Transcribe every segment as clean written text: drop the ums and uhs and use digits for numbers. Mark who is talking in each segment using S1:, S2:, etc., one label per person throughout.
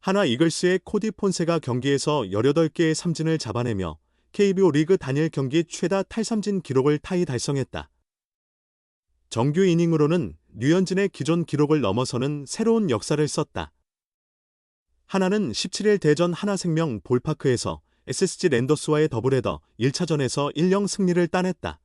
S1: 하나 이글스의 코디 폰세가 경기에서 18개의 삼진을 잡아내며 KBO 리그 단일 경기 최다 탈삼진 기록을 타이 달성했다. 정규 이닝으로는 류현진의 기존 기록을 넘어서는 새로운 역사를 썼다. 하나는 17일 대전 하나생명 볼파크에서 SSG 랜더스와의 더블헤더 1차전에서 1-0 승리를 따냈다.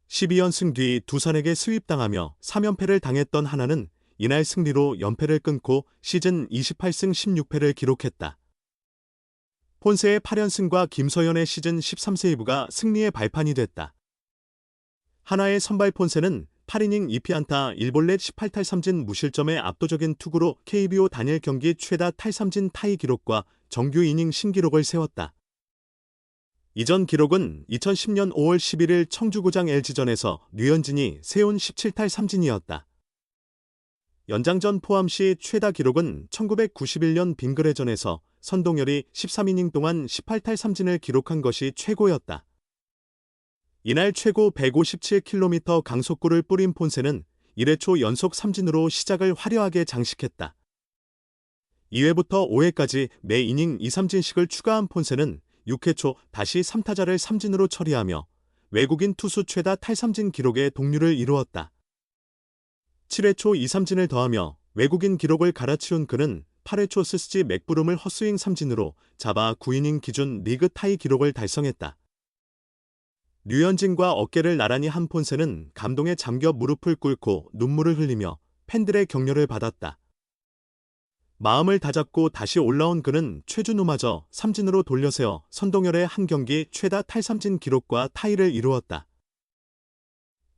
S1: 12연승 뒤 두산에게 스윕당하며 3연패를 당했던 하나는 이날 승리로 연패를 끊고 시즌 28승 16패를 기록했다. 폰세의 8연승과 김서현의 시즌 13세이브가 승리의 발판이 됐다. 하나의 선발 폰세는 8이닝 2피안타 1볼넷 18탈삼진 무실점의 압도적인 투구로 KBO 단일 경기 최다 탈삼진 타이 기록과 정규 이닝 신기록을 세웠다. 이전 기록은 2010년 5월 11일 청주구장 LG전에서 류현진이 세운 17탈 삼진이었다. 연장전 포함 시 최다 기록은 1991년 빙그레전에서 선동열이 13이닝 동안 18탈 삼진을 기록한 것이 최고였다. 이날 최고 157km 강속구를 뿌린 폰세는 1회 초 연속 삼진으로 시작을 화려하게 장식했다. 2회부터 5회까지 매 이닝 2삼진씩을 추가한 폰세는 6회 초 다시 3타자를 삼진으로 처리하며 외국인 투수 최다 탈삼진 기록에 동률을 이루었다. 7회 초 2삼진을 더하며 외국인 기록을 갈아치운 그는 8회 초 스스지 맥브룸을 헛스윙 삼진으로 잡아 9이닝 기준 리그 타이 기록을 달성했다. 류현진과 어깨를 나란히 한 폰세는 감동에 잠겨 무릎을 꿇고 눈물을 흘리며 팬들의 격려를 받았다. 마음을 다잡고 다시 올라온 그는 최준우마저 삼진으로 돌려세워 선동열의 한 경기 최다 탈삼진 기록과 타이를 이루었다.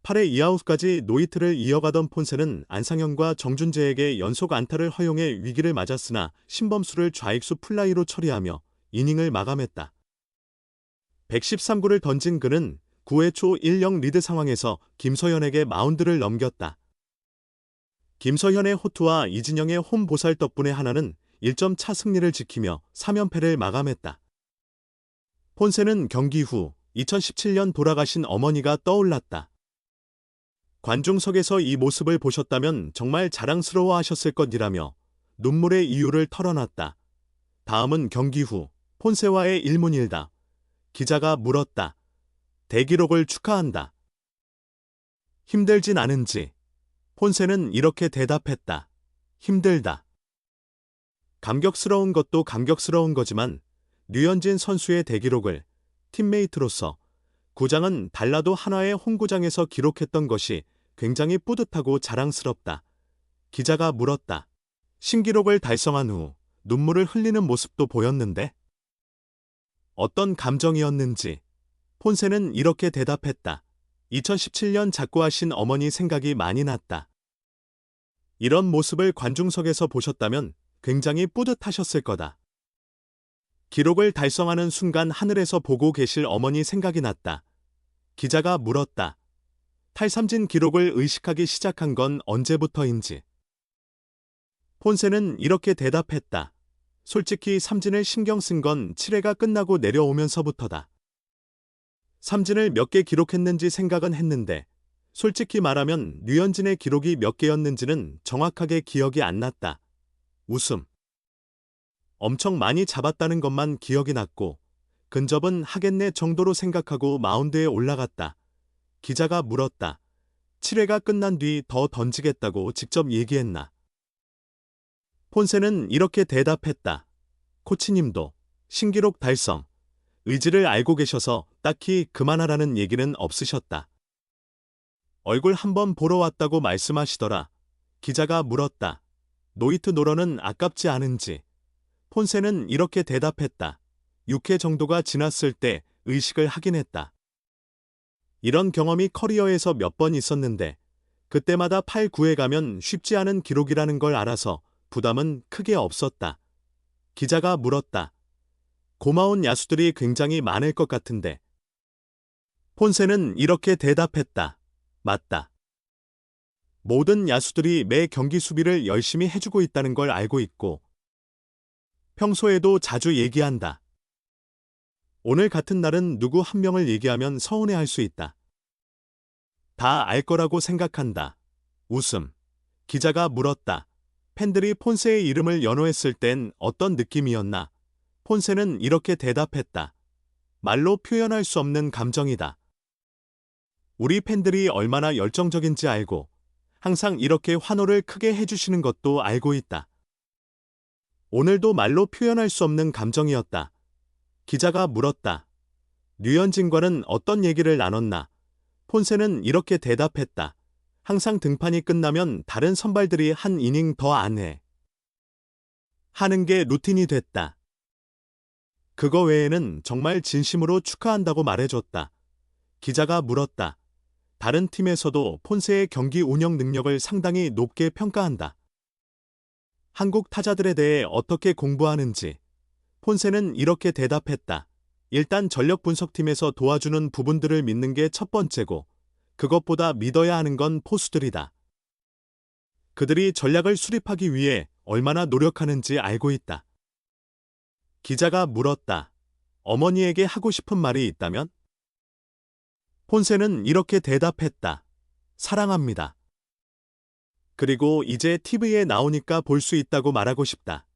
S1: 8회 2아웃까지 노히트를 이어가던 폰세는 안상현과 정준재에게 연속 안타를 허용해 위기를 맞았으나 신범수를 좌익수 플라이로 처리하며 이닝을 마감했다. 113구를 던진 그는 9회 초 1-0 리드 상황에서 김서현에게 마운드를 넘겼다. 김서현의 호투와 이진영의 홈 보살 덕분에 하나는 1점 차 승리를 지키며 3연패를 마감했다. 폰세는 경기 후 2017년 돌아가신 어머니가 떠올랐다. 관중석에서 이 모습을 보셨다면 정말 자랑스러워 하셨을 것이라며 눈물의 이유를 털어놨다. 다음은 경기 후 폰세와의 일문일답. 기자가 물었다. 대기록을 축하한다. 힘들진 않은지. 폰세는 이렇게 대답했다. 힘들다. 감격스러운 것도 감격스러운 거지만 류현진 선수의 대기록을 팀메이트로서 구장은 달라도 하나의 홈구장에서 기록했던 것이 굉장히 뿌듯하고 자랑스럽다. 기자가 물었다. 신기록을 달성한 후 눈물을 흘리는 모습도 보였는데 어떤 감정이었는지. 폰세는 이렇게 대답했다. 2017년 작고하신 어머니 생각이 많이 났다. 이런 모습을 관중석에서 보셨다면 굉장히 뿌듯하셨을 거다. 기록을 달성하는 순간 하늘에서 보고 계실 어머니 생각이 났다. 기자가 물었다. 탈삼진 기록을 의식하기 시작한 건 언제부터인지. 폰세는 이렇게 대답했다. 솔직히 삼진을 신경 쓴 건 7회가 끝나고 내려오면서부터다. 삼진을 몇 개 기록했는지 생각은 했는데 솔직히 말하면 류현진의 기록이 몇 개였는지는 정확하게 기억이 안 났다. 웃음. 엄청 많이 잡았다는 것만 기억이 났고 근접은 하겠네 정도로 생각하고 마운드에 올라갔다. 기자가 물었다. 7회가 끝난 뒤 더 던지겠다고 직접 얘기했나? 폰세는 이렇게 대답했다. 코치님도 신기록 달성, 의지를 알고 계셔서 딱히 그만하라는 얘기는 없으셨다. 얼굴 한번 보러 왔다고 말씀하시더라. 기자가 물었다. 노히트 노런은 아깝지 않은지. 폰세는 이렇게 대답했다. 6회 정도가 지났을 때 의식을 하긴 했다. 이런 경험이 커리어에서 몇 번 있었는데 그때마다 8, 9회 가면 쉽지 않은 기록이라는 걸 알아서 부담은 크게 없었다. 기자가 물었다. 고마운 야수들이 굉장히 많을 것 같은데. 폰세는 이렇게 대답했다. 맞다. 모든 야수들이 매 경기 수비를 열심히 해주고 있다는 걸 알고 있고 평소에도 자주 얘기한다. 오늘 같은 날은 누구 한 명을 얘기하면 서운해할 수 있다. 다 알 거라고 생각한다. 웃음. 기자가 물었다. 팬들이 폰세의 이름을 연호했을 땐 어떤 느낌이었나? 폰세는 이렇게 대답했다. 말로 표현할 수 없는 감정이다. 우리 팬들이 얼마나 열정적인지 알고 항상 이렇게 환호를 크게 해주시는 것도 알고 있다. 오늘도 말로 표현할 수 없는 감정이었다. 기자가 물었다. 류현진과는 어떤 얘기를 나눴나? 폰세는 이렇게 대답했다. 항상 등판이 끝나면 다른 선발들이 한 이닝 더 안 해. 하는 게 루틴이 됐다. 그거 외에는 정말 진심으로 축하한다고 말해줬다. 기자가 물었다. 다른 팀에서도 폰세의 경기 운영 능력을 상당히 높게 평가한다. 한국 타자들에 대해 어떻게 공부하는지. 폰세는 이렇게 대답했다. 일단 전력 분석팀에서 도와주는 부분들을 믿는 게 첫 번째고, 그것보다 믿어야 하는 건 포수들이다. 그들이 전략을 수립하기 위해 얼마나 노력하는지 알고 있다. 기자가 물었다. 어머니에게 하고 싶은 말이 있다면? 폰세는 이렇게 대답했다. 사랑합니다. 그리고 이제 TV에 나오니까 볼 수 있다고 말하고 싶다.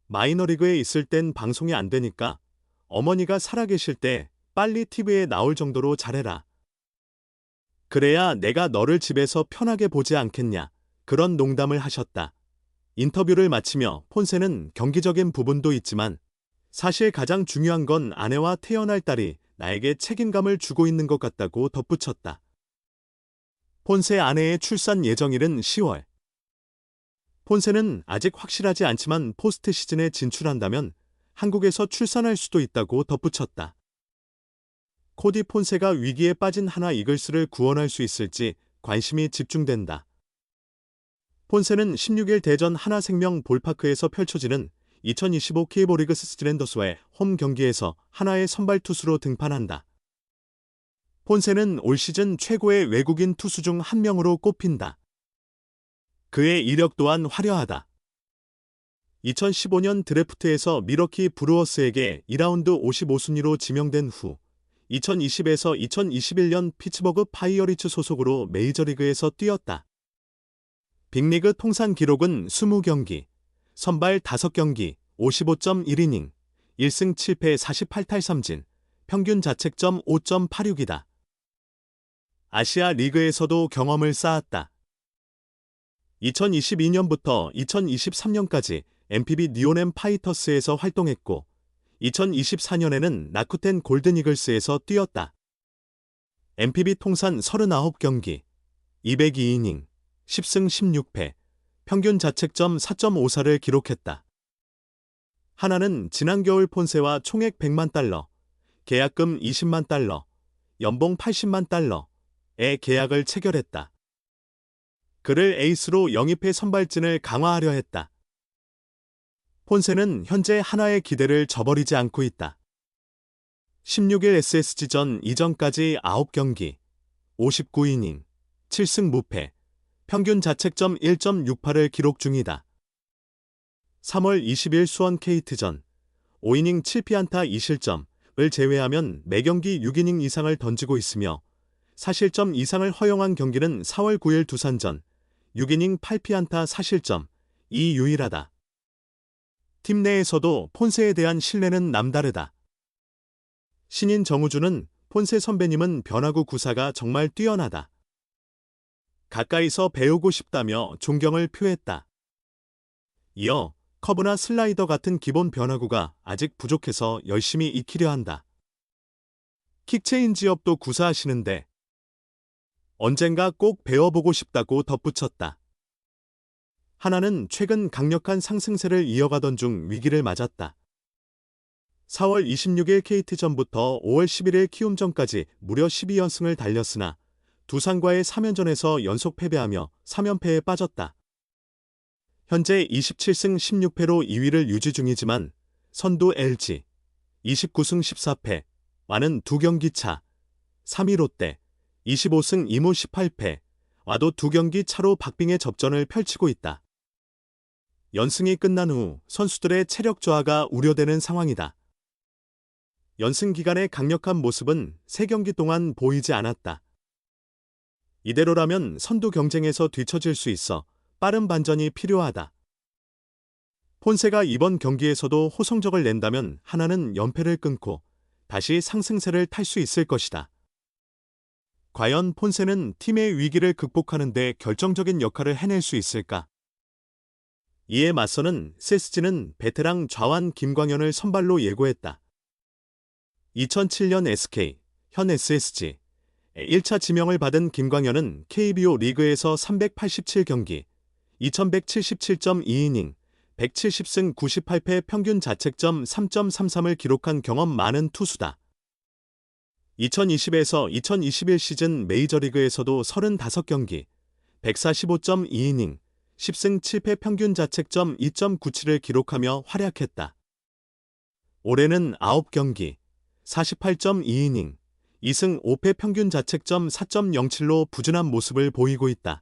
S1: 마이너리그에 있을 땐 방송이 안 되니까 어머니가 살아계실 때 빨리 TV에 나올 정도로 잘해라. 그래야 내가 너를 집에서 편하게 보지 않겠냐. 그런 농담을 하셨다. 인터뷰를 마치며 폰세는 경기적인 부분도 있지만 사실 가장 중요한 건 아내와 태어날 딸이 나에게 책임감을 주고 있는 것 같다고 덧붙였다. 폰세 아내의 출산 예정일은 10월. 폰세는 아직 확실하지 않지만 포스트 시즌에 진출한다면 한국에서 출산할 수도 있다고 덧붙였다. 코디 폰세가 위기에 빠진 하나 이글스를 구원할 수 있을지 관심이 집중된다. 폰세는 16일 대전 하나생명 볼파크에서 펼쳐지는 2025 KBO 스트랜더스와의 홈 경기에서 하나의 선발 투수로 등판한다. 폰세는 올 시즌 최고의 외국인 투수 중 한 명으로 꼽힌다. 그의 이력 또한 화려하다. 2015년 드래프트에서 미러키 브루어스에게 2라운드 55순위로 지명된 후 2020에서 2021년 피츠버그 파이어리츠 소속으로 메이저리그에서 뛰었다. 빅리그 통산 기록은 20경기, 선발 5경기, 55.1이닝, 1승 7패 48탈삼진, 평균 자책점 5.86이다. 아시아 리그에서도 경험을 쌓았다. 2022년부터 2023년까지 NPB 니오넴 파이터스에서 활동했고 2024년에는 라쿠텐 골든 이글스에서 뛰었다. NPB 통산 39경기, 202이닝, 10승 16패, 평균 자책점 4.54를 기록했다. 하나는 지난 겨울 폰세와 총액 100만 달러, 계약금 20만 달러, 연봉 80만 달러의 계약을 체결했다. 그를 에이스로 영입해 선발진을 강화하려 했다. 폰세는 현재 하나의 기대를 저버리지 않고 있다. 16일 SSG전 이전까지 9경기, 59이닝, 7승 무패, 평균 자책점 1.68을 기록 중이다. 3월 20일 수원 KT전 5이닝 7피안타 2실점을 제외하면 매경기 6이닝 이상을 던지고 있으며 4실점 이상을 허용한 경기는 4월 9일 두산전 6이닝 8피안타 4실점이 유일하다. 팀 내에서도 폰세에 대한 신뢰는 남다르다. 신인 정우주는 폰세 선배님은 변화구 구사가 정말 뛰어나다. 가까이서 배우고 싶다며 존경을 표했다. 이어 커브나 슬라이더 같은 기본 변화구가 아직 부족해서 열심히 익히려 한다. 킥체인지업도 구사하시는데 언젠가 꼭 배워보고 싶다고 덧붙였다. 하나는 최근 강력한 상승세를 이어가던 중 위기를 맞았다. 4월 26일 KT전부터 5월 11일 키움전까지 무려 12연승을 달렸으나 두산과의 3연전에서 연속 패배하며 3연패에 빠졌다. 현재 27승 16패로 2위를 유지 중이지만 선두 LG 29승 14패와는 2경기 차, 3위 롯데 25승 2무 18패와도 2경기 차로 박빙의 접전을 펼치고 있다. 연승이 끝난 후 선수들의 체력 저하가 우려되는 상황이다. 연승 기간의 강력한 모습은 3경기 동안 보이지 않았다. 이대로라면 선두 경쟁에서 뒤처질 수 있어 빠른 반전이 필요하다. 폰세가 이번 경기에서도 호성적을 낸다면 하나는 연패를 끊고 다시 상승세를 탈 수 있을 것이다. 과연 폰세는 팀의 위기를 극복하는 데 결정적인 역할을 해낼 수 있을까? 이에 맞서는 CSG는 베테랑 좌완 김광현을 선발로 예고했다. 2007년 SK, 현 SSG, 1차 지명을 받은 김광현은 KBO 리그에서 387경기, 2177.2이닝, 170승 98패 평균 자책점 3.33을 기록한 경험 많은 투수다. 2020에서 2021 시즌 메이저리그에서도 35경기, 145.2이닝, 10승 7패 평균 자책점 2.97을 기록하며 활약했다. 올해는 9경기, 48.2이닝, 2승 5패 평균 자책점 4.07로 부진한 모습을 보이고 있다.